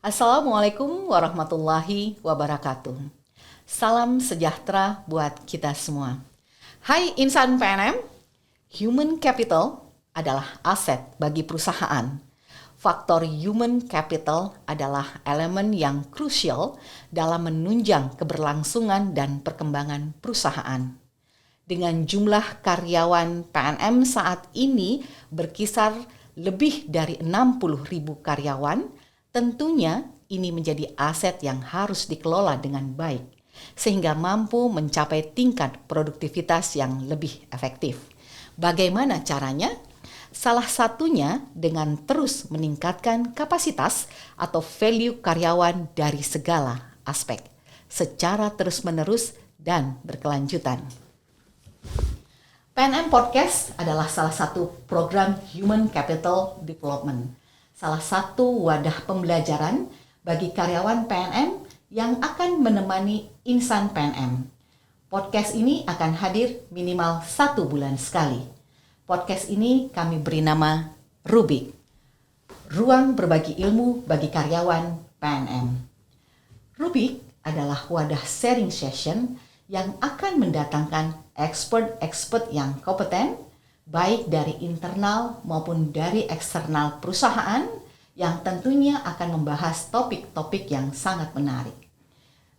Assalamualaikum warahmatullahi wabarakatuh. Salam sejahtera buat kita semua. Hai insan PNM, human capital adalah aset bagi perusahaan. Faktor human capital adalah elemen yang krusial dalam menunjang keberlangsungan dan perkembangan perusahaan. Dengan jumlah karyawan PNM saat ini berkisar lebih dari 60.000 karyawan, tentunya ini menjadi aset yang harus dikelola dengan baik, sehingga mampu mencapai tingkat produktivitas yang lebih efektif. Bagaimana caranya? Salah satunya dengan terus meningkatkan kapasitas atau value karyawan dari segala aspek, secara terus-menerus dan berkelanjutan. PNM Podcast adalah salah satu program Human Capital Development, salah satu wadah pembelajaran bagi karyawan PNM yang akan menemani insan PNM. Podcast ini akan hadir minimal 1 bulan sekali. Podcast ini kami beri nama Rubik, Ruang Berbagi Ilmu bagi Karyawan PNM. Rubik adalah wadah sharing session yang akan mendatangkan expert yang kompeten, baik dari internal maupun dari eksternal perusahaan, yang tentunya akan membahas topik-topik yang sangat menarik.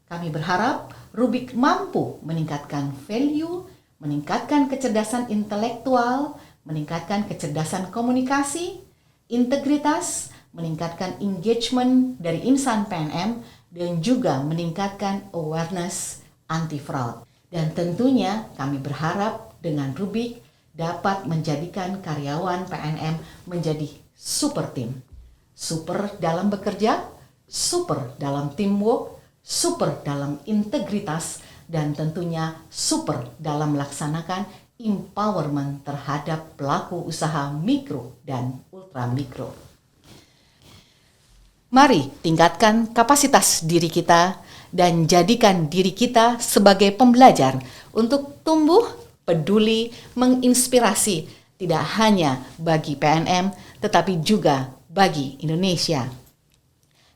Kami berharap Rubik mampu meningkatkan value, meningkatkan kecerdasan intelektual, meningkatkan kecerdasan komunikasi, integritas, meningkatkan engagement dari insan PNM, dan juga meningkatkan awareness anti-fraud. Dan tentunya kami berharap dengan Rubik dapat menjadikan karyawan PNM menjadi super team. Super dalam bekerja, super dalam teamwork, super dalam integritas, dan tentunya super dalam melaksanakan empowerment terhadap pelaku usaha mikro dan ultramikro. Mari tingkatkan kapasitas diri kita dan jadikan diri kita sebagai pembelajar untuk tumbuh, peduli, menginspirasi tidak hanya bagi PNM tetapi juga bagi Indonesia.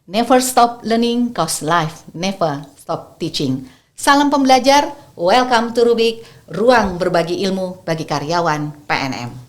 Never stop learning cause life never stop teaching. Salam pembelajar, welcome to Rubik, ruang berbagi ilmu bagi karyawan PNM.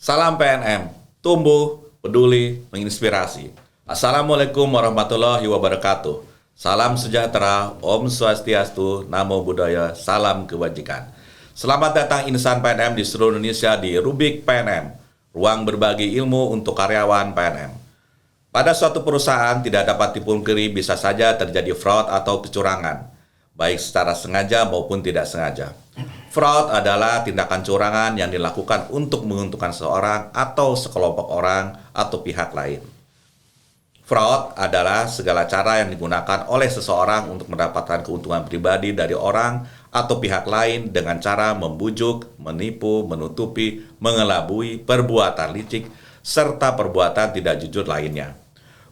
Salam PNM, tumbuh, peduli, menginspirasi. Assalamualaikum warahmatullahi wabarakatuh. Salam sejahtera, Om Swastiastu, Namo Buddhaya, salam kebajikan. Selamat datang insan PNM di seluruh Indonesia di Rubik PNM, ruang berbagi ilmu untuk karyawan PNM. Pada suatu perusahaan tidak dapat dipungkiri bisa saja terjadi fraud atau kecurangan, baik secara sengaja maupun tidak sengaja. Fraud adalah tindakan curangan yang dilakukan untuk menguntungkan seorang atau sekelompok orang atau pihak lain. Fraud adalah segala cara yang digunakan oleh seseorang untuk mendapatkan keuntungan pribadi dari orang atau pihak lain dengan cara membujuk, menipu, menutupi, mengelabui, perbuatan licik, serta perbuatan tidak jujur lainnya.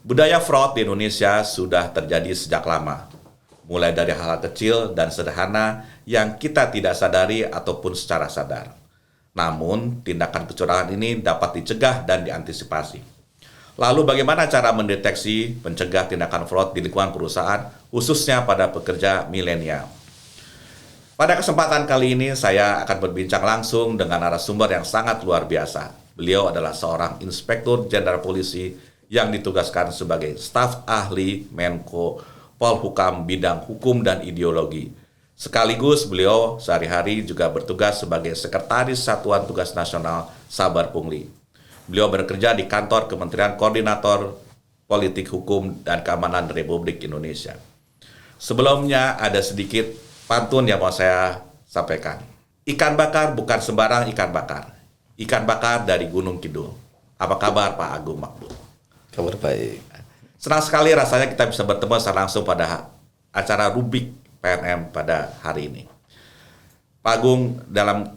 Budaya fraud di Indonesia sudah terjadi sejak lama, mulai dari hal kecil dan sederhana yang kita tidak sadari ataupun secara sadar. Namun, tindakan kecurangan ini dapat dicegah dan diantisipasi. Lalu bagaimana cara mendeteksi, mencegah tindakan fraud di lingkungan perusahaan, khususnya pada pekerja milenial? Pada kesempatan kali ini, saya akan berbincang langsung dengan narasumber yang sangat luar biasa. Beliau adalah seorang Inspektur Jenderal Polisi yang ditugaskan sebagai staf ahli Menko Polhukam bidang hukum dan ideologi. Sekaligus beliau sehari-hari juga bertugas sebagai Sekretaris Satuan Tugas Nasional Sabar Pungli. Beliau bekerja di kantor Kementerian Koordinator Politik Hukum dan Keamanan Republik Indonesia. Sebelumnya ada sedikit pantun yang mau saya sampaikan. Ikan bakar bukan sembarang ikan bakar. Ikan bakar dari Gunung Kidul. Apa kabar Pak Agung Makbul? Kabar baik. Senang sekali rasanya kita bisa bertemu secara langsung pada acara Rubik PNM pada hari ini. Pak Agung, dalam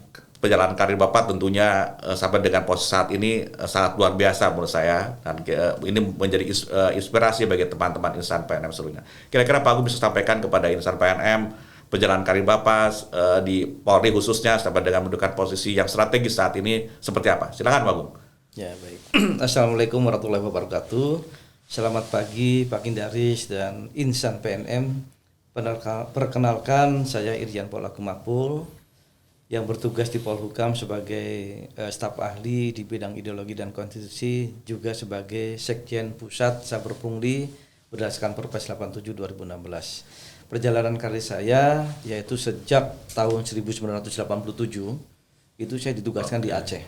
perjalanan karir Bapak tentunya sampai dengan posisi saat ini sangat luar biasa menurut saya, dan ini menjadi inspirasi bagi teman-teman insan PNM seluruhnya. Kira-kira Pak Agung bisa sampaikan kepada insan PNM perjalanan karir Bapak di Polri khususnya sampai dengan mendudukan posisi yang strategis saat ini seperti apa? Silakan Pak Agung. Ya, baik. Assalamualaikum warahmatullahi wabarakatuh. Selamat pagi Pak Indaris dan insan PNM. Perkenalkan, saya Irjan Pol Agung Makpul yang bertugas di Polhukam sebagai staf ahli di bidang ideologi dan konstitusi, juga sebagai Sekjen Pusat Saber Pungli berdasarkan Perpres 87 2016. Perjalanan karir saya yaitu sejak tahun 1987 itu saya ditugaskan di Aceh.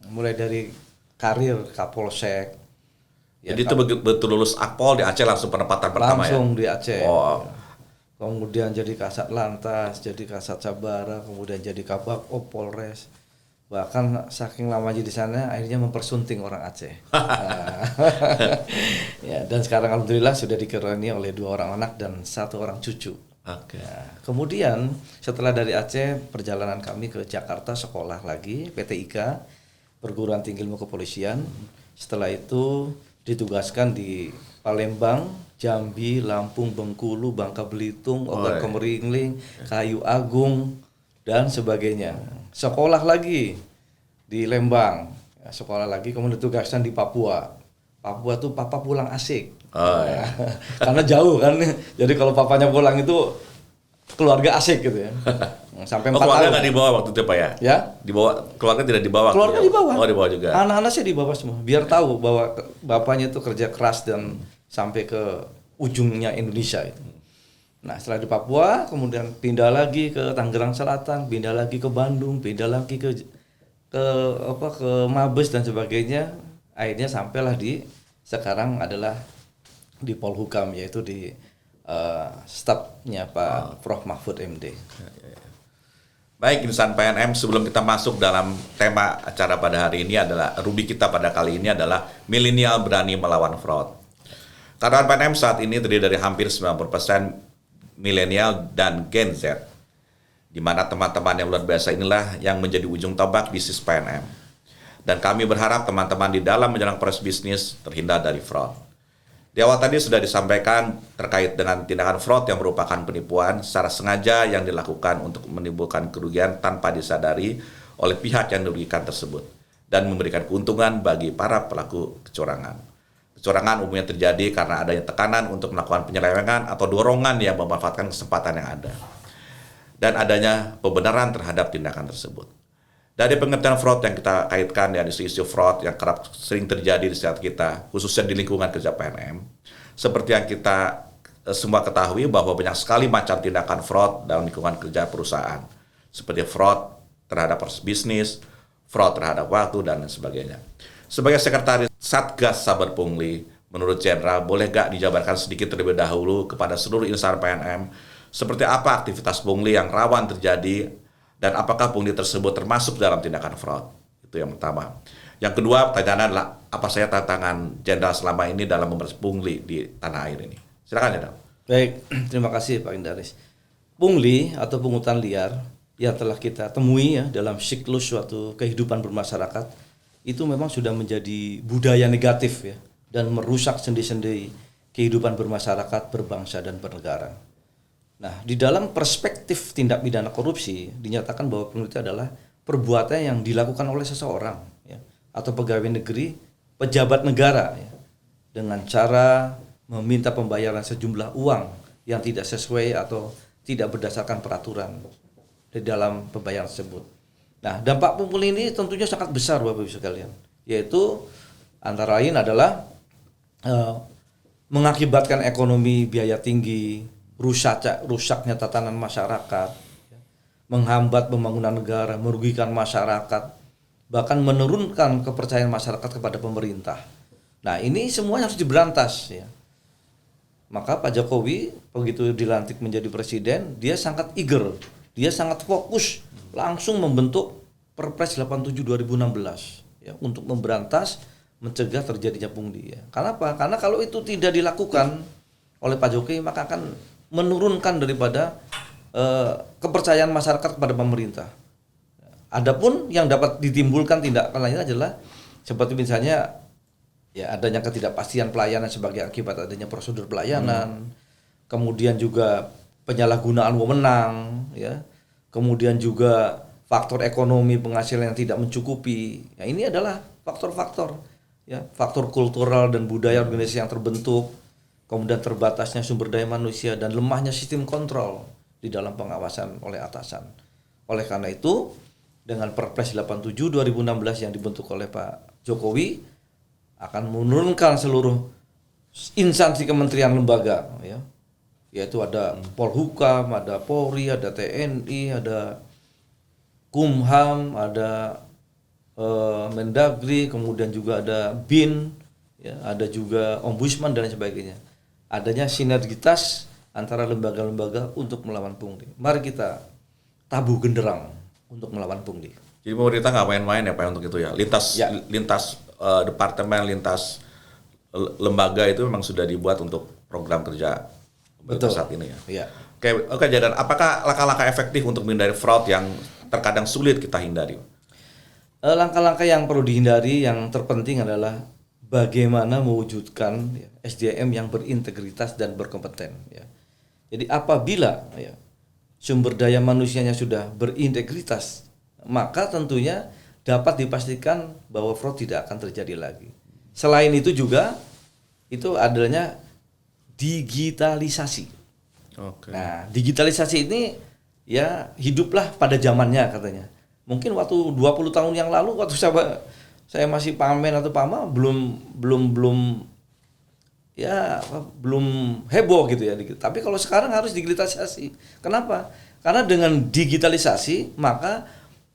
Mulai dari karir Kapolsek. Jadi itu betul lulus Akpol di Aceh langsung penempatan pertama langsung ya? di Aceh. Oh. Kemudian jadi Kasat Lantas, jadi Kasat Sabara, kemudian jadi Kabak Polres. Bahkan saking lamanya di sana akhirnya mempersunting orang Aceh. Ya, dan sekarang alhamdulillah sudah dikerani oleh 2 orang anak dan 1 orang cucu. Oke. Nah, kemudian setelah dari Aceh, perjalanan kami ke Jakarta, sekolah lagi PTIK, Perguruan Tinggi Ilmu Kepolisian. Setelah itu ditugaskan di Palembang, Jambi, Lampung, Bengkulu, Bangka Belitung, Ogan Komering, Kayu Agung, dan sebagainya. Sekolah lagi di Lembang, sekolah lagi, kemudian ditugaskan di Papua. Papua tuh papa pulang asik. Karena jauh kan, jadi kalau papanya pulang itu keluarga asik gitu ya. Sampai 4 keluarga tahun. nggak dibawa waktu itu Pak ya? Ya. Dibawa, keluarga tidak dibawa? Keluarga dibawa. Oh, dibawa juga. Anak-anak saya dibawa semua, biar tahu bahwa bapaknya itu kerja keras dan sampai ke ujungnya Indonesia itu. Nah, setelah di Papua, kemudian pindah lagi ke Tangerang Selatan, pindah lagi ke Bandung, pindah lagi ke Mabes dan sebagainya. Akhirnya sampailah di sekarang adalah di Polhukam, yaitu di stafnya Pak Prof Mahfud MD. Baik, insan PNM, sebelum kita masuk dalam tema acara pada hari ini adalah rubrik kita pada kali ini adalah milenial berani melawan fraud. Karyawan PNM saat ini terdiri dari hampir 90% milenial dan Gen Z, di mana teman-teman yang luar biasa inilah yang menjadi ujung tombak bisnis PNM. Dan kami berharap teman-teman di dalam menjalankan proses bisnis terhindar dari fraud. Di awal tadi sudah disampaikan terkait dengan tindakan fraud yang merupakan penipuan secara sengaja yang dilakukan untuk menimbulkan kerugian tanpa disadari oleh pihak yang dirugikan tersebut dan memberikan keuntungan bagi para pelaku kecurangan. Kecurangan umumnya terjadi karena adanya tekanan untuk melakukan penyelewengan atau dorongan yang memanfaatkan kesempatan yang ada, dan adanya pembenaran terhadap tindakan tersebut. Dari pengertian fraud yang kita kaitkan ya, isu-isu fraud yang kerap sering terjadi di sekitar kita, khususnya di lingkungan kerja PNM, seperti yang kita semua ketahui bahwa banyak sekali macam tindakan fraud dalam lingkungan kerja perusahaan, seperti fraud terhadap proses bisnis, fraud terhadap waktu, dan lain sebagainya. Sebagai sekretaris Satgas Saber Pungli, menurut Jenderal, boleh gak dijabarkan sedikit terlebih dahulu kepada seluruh insan PNM seperti apa aktivitas pungli yang rawan terjadi dan apakah pungli tersebut termasuk dalam tindakan fraud? Itu yang pertama. Yang kedua, pertanyaannya adalah apa saja tantangan Jenderal selama ini dalam memberantas pungli di tanah air ini? Silakan Jenderal. Baik, terima kasih Pak Indaris. Pungli atau pungutan liar yang telah kita temui ya dalam siklus suatu kehidupan bermasyarakat itu memang sudah menjadi budaya negatif ya, dan merusak sendi-sendi kehidupan bermasyarakat, berbangsa, dan bernegara. Nah, di dalam perspektif tindak pidana korupsi dinyatakan bahwa pungli itu adalah perbuatan yang dilakukan oleh seseorang ya, atau pegawai negeri, pejabat negara ya, dengan cara meminta pembayaran sejumlah uang yang tidak sesuai atau tidak berdasarkan peraturan di dalam pembayaran tersebut. Nah, dampak pungli ini tentunya sangat besar Bapak Ibu sekalian, yaitu antara lain adalah mengakibatkan ekonomi biaya tinggi, rusaknya tatanan masyarakat, menghambat pembangunan negara, merugikan masyarakat, bahkan menurunkan kepercayaan masyarakat kepada pemerintah. Nah, ini semua harus diberantas ya. Maka Pak Jokowi begitu dilantik menjadi presiden, dia sangat eager, dia sangat fokus langsung membentuk Perpres 87 2016 ya, untuk memberantas, mencegah terjadinya pungli ya. Karena apa? Karena kalau itu tidak dilakukan oleh Pak Jokowi maka akan menurunkan daripada kepercayaan masyarakat kepada pemerintah. Adapun yang dapat ditimbulkan tindakan lainnya adalah seperti misalnya ya adanya ketidakpastian pelayanan sebagai akibat adanya prosedur pelayanan, kemudian juga penyalahgunaan wewenang, ya, kemudian juga faktor ekonomi penghasilan yang tidak mencukupi. Ya, ini adalah faktor-faktor, ya, faktor kultural dan budaya organisasi yang terbentuk, kemudian terbatasnya sumber daya manusia dan lemahnya sistem kontrol di dalam pengawasan oleh atasan. Oleh karena itu, dengan Perpres 87 2016 yang dibentuk oleh Pak Jokowi akan menurunkan seluruh instansi kementerian lembaga, ya, yaitu ada Polhukam, ada Polri, ada TNI, ada Kumham, ada Mendagri, kemudian juga ada BIN, ya, ada juga Ombudsman dan sebagainya. Adanya sinergitas antara lembaga-lembaga untuk melawan pungli. Mari kita tabuh genderang untuk melawan pungli. Jadi pemerintah nggak main-main ya Pak untuk itu ya. Lintas departemen, lintas lembaga itu memang sudah dibuat untuk program kerja saat ini ya. Iya. Oke, Jadan, apakah langkah-langkah efektif untuk menghindari fraud yang terkadang sulit kita hindari? Langkah-langkah yang perlu dihindari yang terpenting adalah bagaimana mewujudkan, ya, SDM yang berintegritas dan berkompeten. Ya. Jadi apabila, ya, sumber daya manusianya sudah berintegritas, maka tentunya dapat dipastikan bahwa fraud tidak akan terjadi lagi. Selain itu juga itu adanya digitalisasi. Oke. Nah, digitalisasi ini ya hiduplah pada zamannya katanya. Mungkin waktu 20 tahun yang lalu waktu saya masih pamen atau pama belum heboh gitu ya. Tapi kalau sekarang harus digitalisasi. Kenapa? Karena dengan digitalisasi maka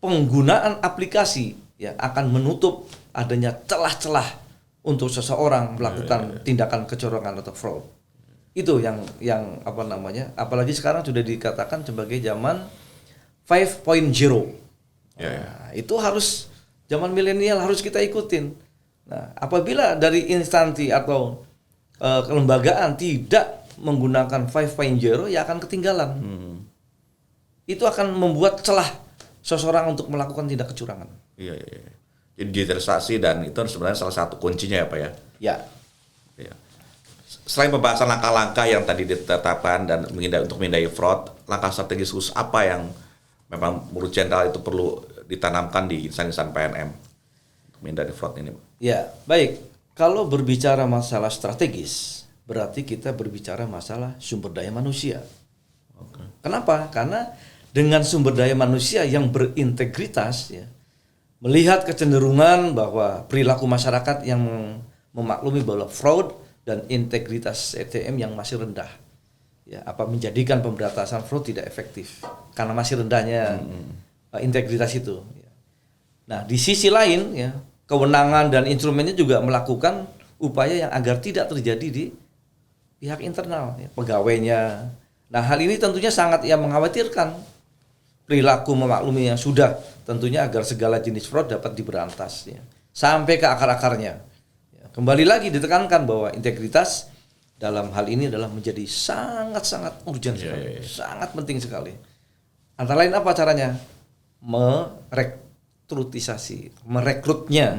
penggunaan aplikasi ya akan menutup adanya celah-celah untuk seseorang melakukan tindakan kecurangan atau fraud. Itu yang apa namanya? Apalagi sekarang sudah dikatakan sebagai zaman 5.0. Nah, itu harus zaman milenial harus kita ikutin. Nah, apabila dari instansi atau kelembagaan tidak menggunakan 5.0 ya akan ketinggalan. Itu akan membuat celah seseorang untuk melakukan tindak kecurangan. Iya. Jadi digitalisasi dan itu sebenarnya salah satu kuncinya ya Pak ya. Ya. Selain pembahasan langkah-langkah yang tadi ditetapkan dan untuk menghindari fraud, langkah strategis khusus apa yang memang menurut Jenderal itu perlu ditanamkan di insan-insan PNM untuk menghindari fraud ini? Ya, baik. Kalau berbicara masalah strategis, berarti kita berbicara masalah sumber daya manusia. Kenapa? Karena dengan sumber daya manusia yang berintegritas, ya, melihat kecenderungan bahwa perilaku masyarakat yang memaklumi bahwa fraud dan integritas SDM yang masih rendah, ya, apa menjadikan pemberantasan fraud tidak efektif karena masih rendahnya integritas itu. Nah, di sisi lain, ya, kewenangan dan instrumennya juga melakukan upaya yang agar tidak terjadi di pihak internal, ya, pegawainya. Nah, hal ini tentunya sangat mengkhawatirkan perilaku memaklumi yang sudah tentunya agar segala jenis fraud dapat diberantas, ya, sampai ke akar-akarnya. Ya, kembali lagi ditekankan bahwa integritas dalam hal ini adalah menjadi sangat-sangat urgent sekali, sangat penting sekali. Antara lain apa caranya? Merekrutnya.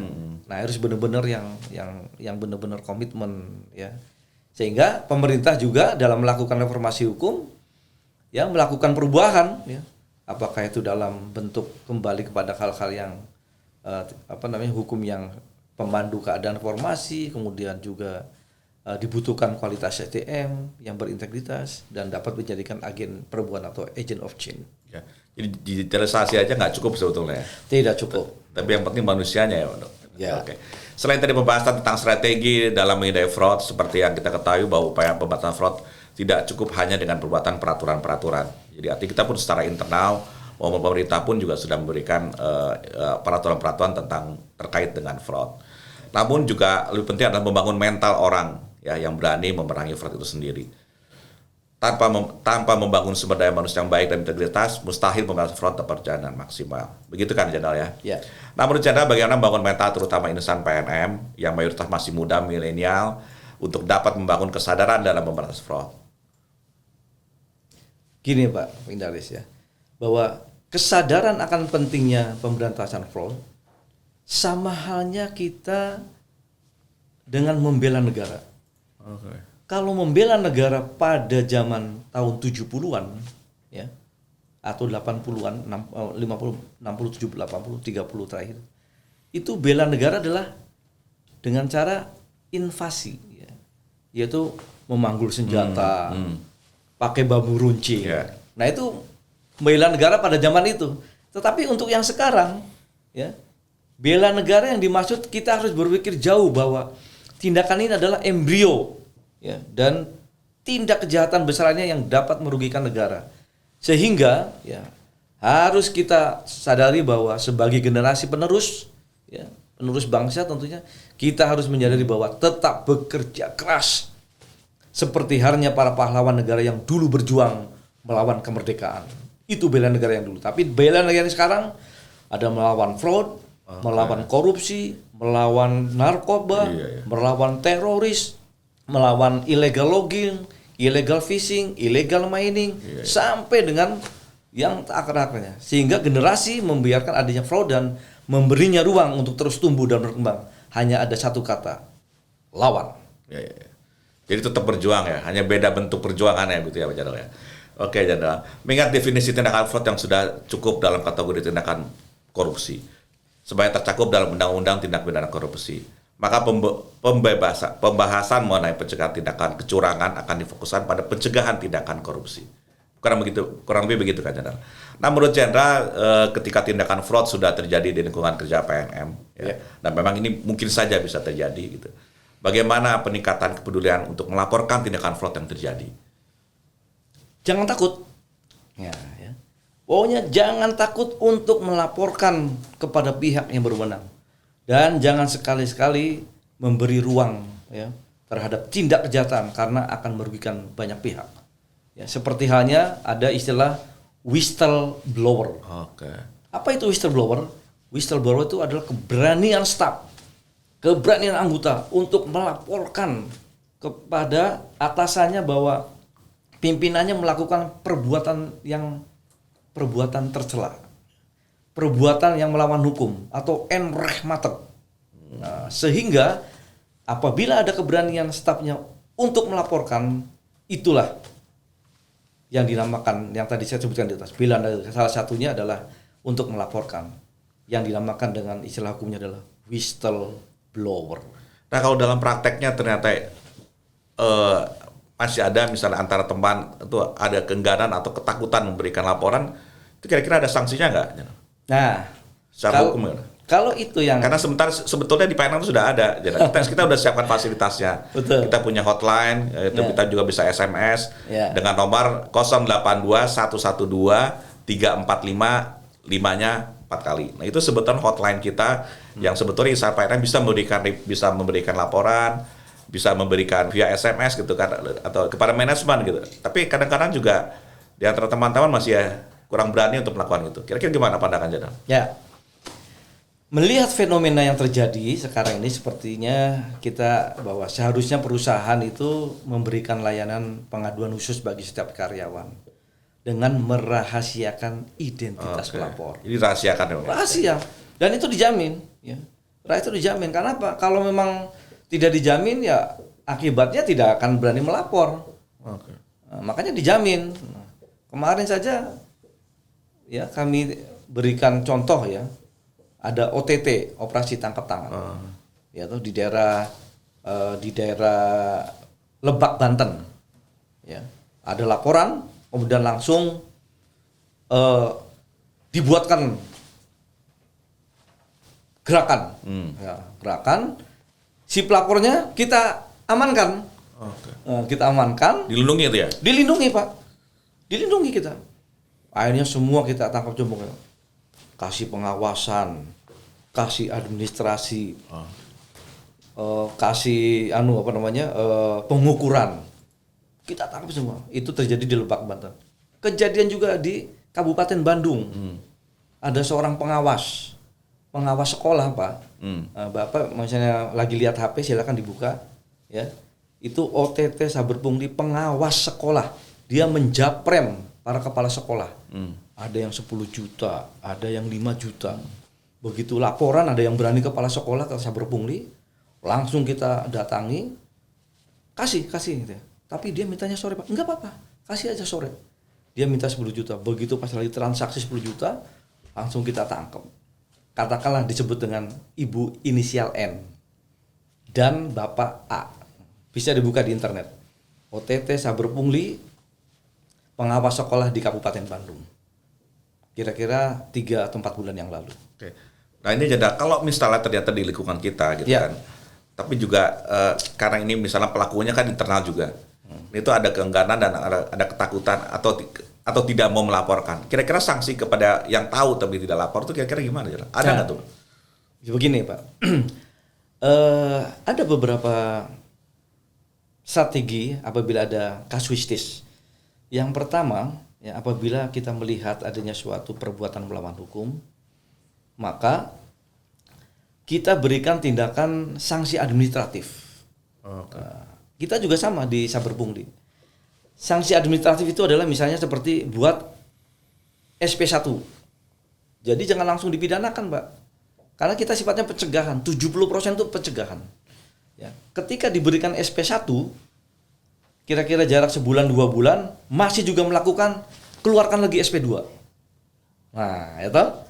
Nah, harus benar-benar yang benar-benar komitmen, ya. Sehingga pemerintah juga dalam melakukan reformasi hukum, ya, melakukan perubahan, ya. Apakah itu dalam bentuk kembali kepada hal-hal yang hukum yang pemandu keadaan reformasi, kemudian juga dibutuhkan kualitas SDM yang berintegritas dan dapat menjadikan agen perubahan atau agent of change. Ya. Jadi digitalisasi aja nggak cukup sebetulnya. Tidak cukup. Tapi yang penting manusianya ya, Dok. Ya. Oke. Selain tadi pembahasan tentang strategi dalam menghindari fraud, seperti yang kita ketahui bahwa upaya pemberantasan fraud tidak cukup hanya dengan perbuatan peraturan-peraturan. Jadi artinya kita pun secara internal maupun pemerintah pun juga sudah memberikan peraturan-peraturan tentang terkait dengan fraud. Namun juga lebih penting adalah membangun mental orang, ya, yang berani memerangi fraud itu sendiri. Tanpa membangun sumber daya manusia yang baik dan integritas, mustahil pemberantasan fraud dapat berjalan dengan maksimal. Begitu kan, Jenderal, ya? Ya. Nah, menurut Jenderal, bagaimana membangun mental terutama insan PNM yang mayoritas masih muda, milenial, untuk dapat membangun kesadaran dalam memberantas fraud? Gini Pak Indaris, ya, bahwa kesadaran akan pentingnya pemberantasan fraud sama halnya kita dengan membela negara. Kalau membela negara pada zaman tahun 70-an ya atau 80-an, 50, 60, 70, 80, 30 terakhir. Itu bela negara adalah dengan cara invasi ya. Yaitu memanggul senjata, pakai bambu runcing. Yeah. Nah, itu bela negara pada zaman itu. Tetapi untuk yang sekarang ya, bela negara yang dimaksud kita harus berpikir jauh bahwa tindakan ini adalah embrio ya, dan tindak kejahatan besarnya yang dapat merugikan negara. Sehingga ya harus kita sadari bahwa sebagai generasi penerus ya, penerus bangsa tentunya kita harus menyadari bahwa tetap bekerja keras seperti halnya para pahlawan negara yang dulu berjuang melawan kemerdekaan. Itu bela negara yang dulu. Tapi bela negara yang sekarang ada melawan fraud, melawan korupsi, melawan narkoba, melawan teroris, melawan illegal logging, illegal fishing, illegal mining, sampai dengan yang akar-akarnya. Sehingga generasi membiarkan adanya fraud dan memberinya ruang untuk terus tumbuh dan berkembang. Hanya ada satu kata, lawan. Ya. Jadi tetap berjuang ya, hanya beda bentuk perjuangannya gitu ya Pak Jadal ya. Oke Jadal, mengingat definisi tindakan fraud yang sudah cukup dalam kategori tindakan korupsi, sebagai tercakup dalam Undang-Undang Tindak Pidana Korupsi, maka pembahasan mengenai pencegahan tindakan kecurangan akan difokuskan pada pencegahan tindakan korupsi. Kurang lebih begitu kan Jadal. Nah menurut Jenderal, ketika tindakan fraud sudah terjadi di lingkungan kerja PNM, ya, dan memang ini mungkin saja bisa terjadi gitu. Bagaimana peningkatan kepedulian untuk melaporkan tindakan fraud yang terjadi? Jangan takut. Ya. Pokoknya jangan takut untuk melaporkan kepada pihak yang berwenang. Dan jangan sekali-sekali memberi ruang ya, terhadap tindak kejahatan karena akan merugikan banyak pihak. Ya, seperti halnya ada istilah whistleblower. Oke. Apa itu whistleblower? Whistleblower itu adalah keberanian staf, keberanian anggota untuk melaporkan kepada atasannya bahwa pimpinannya melakukan perbuatan tercela, perbuatan yang melawan hukum atau enrehmatek. Nah, sehingga apabila ada keberanian stafnya untuk melaporkan, itulah yang dinamakan, yang tadi saya sebutkan di atas. Bila salah satunya adalah untuk melaporkan, yang dinamakan dengan istilah hukumnya adalah whistleblower. Nah kalau dalam prakteknya ternyata masih ada misalnya antara teman itu ada keengganan atau ketakutan memberikan laporan, itu kira-kira ada sanksinya nggak? Nah, secara hukum gimana? Kalau itu yang karena sebetulnya di PNM itu sudah ada, kita udah siapkan fasilitasnya. Betul. Kita punya hotline, itu kita juga bisa SMS dengan nomor 082-112-345 5-nya 4 kali. Nah itu sebetulnya hotline kita yang sebetulnya insan PNM bisa memberikan laporan, bisa memberikan via SMS gitu kan, atau kepada manajemen gitu. Tapi kadang-kadang juga di antara teman-teman masih kurang berani untuk melakukan itu. Kira-kira gimana pandangan Jadal? Ya. Melihat fenomena yang terjadi sekarang ini, sepertinya kita bahwa seharusnya perusahaan itu memberikan layanan pengaduan khusus bagi setiap karyawan dengan merahasiakan identitas pelapor. Ini rahasiakan ya? Rahasia. Dan itu dijamin. Ya. Itu dijamin. Karena apa? Kalau memang tidak dijamin, ya akibatnya tidak akan berani melapor. Nah, makanya dijamin. Nah, kemarin saja ya kami berikan contoh ya. Ada OTT, operasi tangkap tangan, yaitu di daerah Lebak, Banten. Ya, ada laporan, kemudian langsung dibuatkan gerakan, gerakan. Si pelapornya kita amankan, kita amankan. Dilindungi itu ya? Dilindungi Pak, dilindungi kita. Akhirnya semua kita tangkap jempol. Kasih pengawasan, kasih administrasi, kasih pengukuran, kita tangkap semua. Itu terjadi di Lebak, Banten. Kejadian juga di Kabupaten Bandung. Ada seorang pengawas sekolah Pak. Bapak misalnya lagi lihat HP silakan dibuka, ya. Itu OTT saber pungli pengawas sekolah. Dia menjaprem para kepala sekolah. ada yang 10 juta, ada yang 5 juta. Begitu laporan ada yang berani kepala sekolah ke Saber Pungli, langsung kita datangi, kasih gitu ya. Tapi dia mintanya sore, Pak. Enggak apa-apa, kasih aja sore. Dia minta 10 juta. Begitu pas lagi transaksi 10 juta, langsung kita tangkap. Katakanlah disebut dengan ibu inisial N dan bapak A. Bisa dibuka di internet. OTT Saber Pungli, pengawas sekolah di Kabupaten Bandung. Kira-kira 3 atau 4 bulan yang lalu. Oke. Nah ini jadi kalau misalnya ternyata di lingkungan kita gitu Ya. kan, tapi juga karena ini misalnya pelakunya kan internal juga, itu ada keengganan dan ada ketakutan atau tidak mau melaporkan. Kira-kira sanksi kepada yang tahu tapi tidak lapor itu kira-kira gimana? Ada nggak tuh? Begini Pak, ada beberapa strategi apabila ada kasuistis. Yang pertama, ya, apabila kita melihat adanya suatu perbuatan melawan hukum, maka kita berikan tindakan sanksi administratif. Kita juga sama di Saber Pungli. Sanksi administratif itu adalah misalnya seperti buat SP1. Jadi jangan langsung dipidanakan, Pak. Karena kita sifatnya pencegahan, 70% itu pencegahan. Ya. Ketika diberikan SP1, kira-kira jarak sebulan 2 bulan, masih juga melakukan, keluarkan lagi SP2. Nah, ya toh?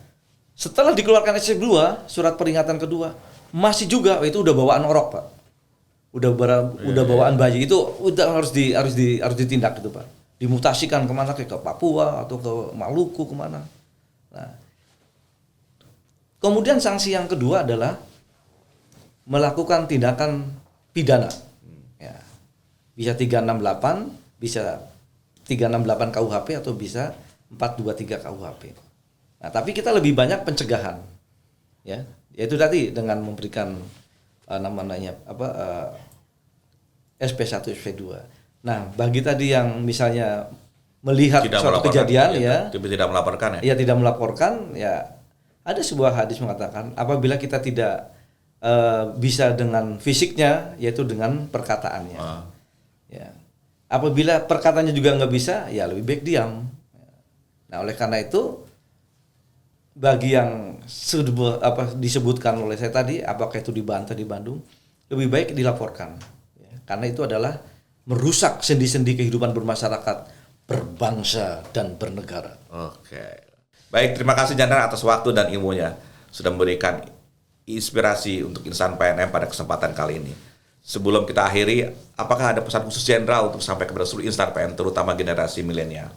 Setelah dikeluarkan SP2, surat peringatan kedua, masih juga itu udah bawaan orok, Pak. Udah bawaan bayi, itu udah harus ditindak gitu, Pak. Dimutasikan kemana, ke Papua atau ke Maluku kemana. Nah, kemudian sanksi yang kedua adalah melakukan tindakan pidana. Ya. Bisa 368, bisa 368 KUHP atau bisa 423 KUHP. Nah, tapi kita lebih banyak pencegahan. Ya, yaitu tadi dengan memberikan SP1, SP2. Nah, bagi tadi yang misalnya melihat suatu kejadian tidak melaporkan ya. Ya, tidak melaporkan, ya ada sebuah hadis mengatakan apabila kita tidak bisa dengan fisiknya, yaitu dengan perkataannya. Ya. Apabila perkataannya juga nggak bisa, ya lebih baik diam. Nah, oleh karena itu, bagi yang disebutkan oleh saya tadi, apakah itu di Banten, di Bandung, lebih baik dilaporkan. Ya. Karena itu adalah merusak sendi-sendi kehidupan bermasyarakat, berbangsa dan bernegara. Oke. Baik, terima kasih Jenderal atas waktu dan ilmunya sudah memberikan inspirasi untuk insan PNM pada kesempatan kali ini. Sebelum kita akhiri, apakah ada pesan khusus Jenderal untuk sampai kepada seluruh insan PNM, terutama generasi milenial?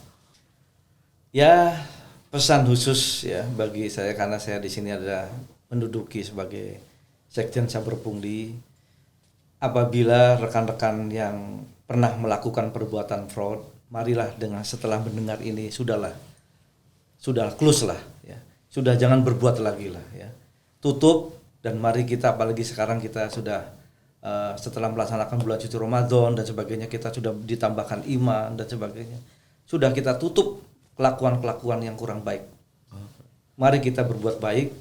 Ya, pesan khusus ya bagi saya, karena saya di sini ada menduduki sebagai Sekjen Saber Pungli. Apabila rekan-rekan yang pernah melakukan perbuatan fraud, marilah setelah mendengar ini sudah close lah ya. Sudah jangan berbuat lagi lah ya. Tutup, dan mari kita, apalagi sekarang kita sudah setelah melaksanakan bulan suci Ramadan dan sebagainya, kita sudah ditambahkan iman dan sebagainya. Sudah kita tutup kelakuan-kelakuan yang kurang baik. Mari kita berbuat baik,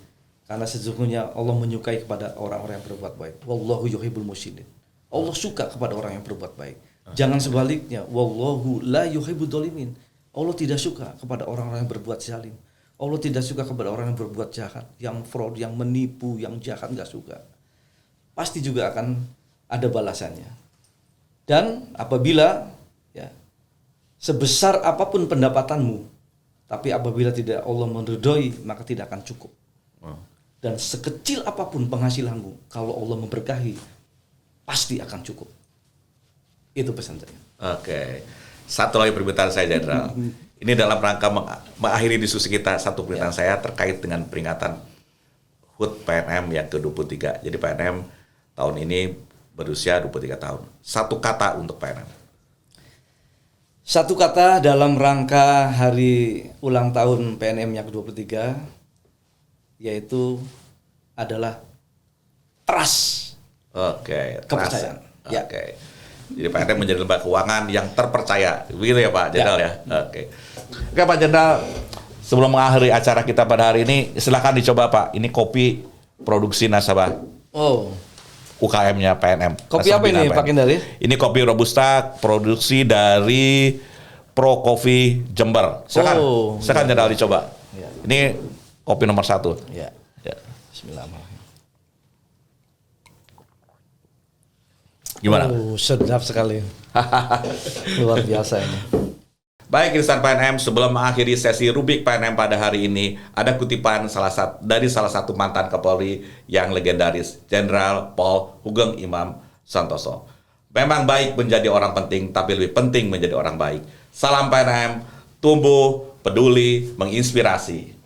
karena sesungguhnya Allah menyukai kepada orang-orang yang berbuat baik. Wallahu yuhibbul muhsinin. Allah suka kepada orang yang berbuat baik. Jangan sebaliknya, wallahu la yuhibbud dzalimin. Allah tidak suka kepada orang-orang yang berbuat zalim. Allah tidak suka kepada orang yang berbuat jahat, yang fraud, yang menipu, yang jahat, enggak suka. Pasti juga akan ada balasannya. Dan apabila ya, sebesar apapun pendapatanmu, tapi apabila tidak Allah meridhoi, maka tidak akan cukup. Dan sekecil apapun penghasilanmu, kalau Allah memberkahi, pasti akan cukup. Itu pesan saya. Oke. Satu lagi permintaan saya, Jenderal. Ini dalam rangka mengakhiri diskusi kita, satu permintaan saya terkait dengan peringatan HUT PNM yang ke-23. Jadi PNM tahun ini berusia 23 tahun. Satu kata untuk PNM. Satu kata dalam rangka hari ulang tahun PNM yang ke-23, yaitu adalah trust. Oke, kepercayaan. Ya. Oke. Jadi PNM menjadi lembaga keuangan yang terpercaya. Begitu ya Pak Jenderal ya? Oke. Oke Pak Jenderal, sebelum mengakhiri acara kita pada hari ini, silakan dicoba Pak. Ini kopi produksi nasabah. Oh. UKM-nya PNM. Kopi apa ini Pak Kendari? Ini kopi Robusta, produksi dari Pro Coffee Jember. Silakan, silakan iya. Jenderal dicoba. Ya. Ini kopi nomor 1. Ya. Ya. Bismillahirrahmanirrahim. Gimana? Oh, sedap sekali. Luar biasa ini. Baik, Insan PNM, sebelum mengakhiri sesi Rubik PNM pada hari ini, ada kutipan dari salah satu mantan Kapolri yang legendaris, Jenderal Paul Hugeng Imam Santoso. Memang baik menjadi orang penting, tapi lebih penting menjadi orang baik. Salam PNM, tumbuh, peduli, menginspirasi.